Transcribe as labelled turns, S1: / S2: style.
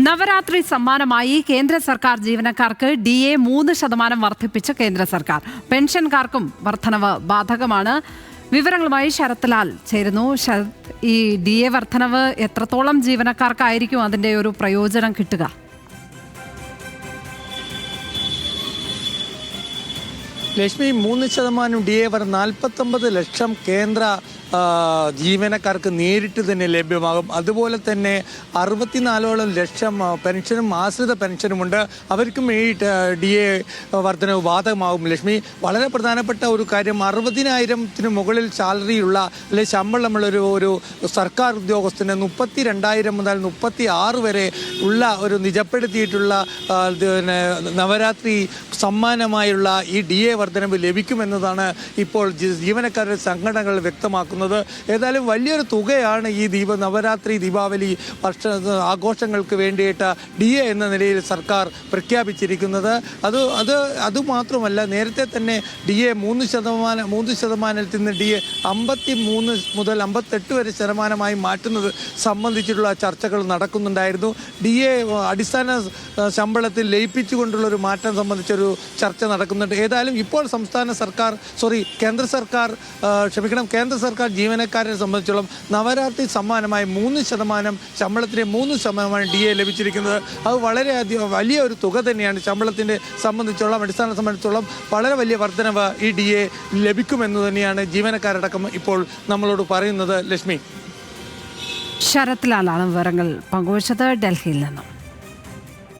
S1: നവരാത്രി സമ്മാനമായി കേന്ദ്ര സർക്കാർ ജീവനക്കാർക്ക് DA 3% വർദ്ധിപ്പിച്ച കേന്ദ്ര സർക്കാർ. പെൻഷൻകാർക്കും വർധനവ് ബാധകമാണ്. വിവരങ്ങളുമായി ശരത് ലാൽ ചേരുന്നു. ശരത്, ഈ DA വർധനവ് എത്രത്തോളം ജീവനക്കാർക്കായിരിക്കും അതിന്റെ ഒരു പ്രയോജനം കിട്ടുക?
S2: ലക്ഷ്മി, 3% DA 49 ലക്ഷം കേന്ദ്ര ജീവനക്കാർക്ക് നേരിട്ട് തന്നെ ലഭ്യമാകും. അതുപോലെ തന്നെ 64 ലക്ഷം പെൻഷനും ആശ്രിത പെൻഷനുമുണ്ട്. അവർക്കും ഈ DA വർധനവ് ബാധകമാകും. ലക്ഷ്മി, വളരെ പ്രധാനപ്പെട്ട ഒരു കാര്യം, 60,000-ന് മുകളിൽ സാലറിയുള്ള അല്ലെങ്കിൽ ശമ്പളമുള്ളൊരു സർക്കാർ ഉദ്യോഗസ്ഥന് 32,000 മുതൽ 36 വരെ ഉള്ള ഒരു നിജപ്പെടുത്തിയിട്ടുള്ള നവരാത്രി സമ്മാനമായുള്ള ഈ DA വർധനവ് ലഭിക്കുമെന്നതാണ് ഇപ്പോൾ ജീവനക്കാരുടെ സംഘടനകൾ വ്യക്തമാക്കുന്നത്. ഏതായാലും വലിയൊരു തുകയാണ് ഈ നവരാത്രി ദീപാവലി ആഘോഷങ്ങൾക്ക് വേണ്ടിയിട്ട് DA എന്ന നിലയിൽ സർക്കാർ പ്രഖ്യാപിച്ചിരിക്കുന്നത്. അതുമാത്രമല്ല, നേരത്തെ തന്നെ DA 3% നിന്ന് DA 53 മുതൽ 58 വരെ ശതമാനമായി മാറ്റുന്നത് സംബന്ധിച്ചിട്ടുള്ള ചർച്ചകൾ നടക്കുന്നുണ്ടായിരുന്നു. DA അടിസ്ഥാന ശമ്പളത്തിൽ ലയിപ്പിച്ചുകൊണ്ടുള്ള ഒരു മാറ്റം സംബന്ധിച്ചൊരു ചർച്ച നടക്കുന്നുണ്ട്. ഏതായാലും ഇപ്പോൾ കേന്ദ്ര സർക്കാർ ജീവനക്കാരെ സംബന്ധിച്ചോളം നവരാത്രി സമ്മാനമായി 3% ശമ്പളത്തിന് 3% DA ലഭിച്ചിരിക്കുന്നത്. അത് വളരെയധികം വലിയ ഒരു തുക തന്നെയാണ്. ശമ്പളത്തിൻ്റെ സംബന്ധിച്ചോളം, അടിസ്ഥാന സംബന്ധിച്ചോളം വളരെ വലിയ വർധനവ് ഈ DA ലഭിക്കുമെന്ന് തന്നെയാണ് ജീവനക്കാരടക്കം ഇപ്പോൾ നമ്മളോട് പറയുന്നത്. ലക്ഷ്മി,
S1: ശരത് ലാലാണ് വിവരങ്ങൾ പങ്കുവച്ചത് ഡൽഹിയിൽ നിന്നും.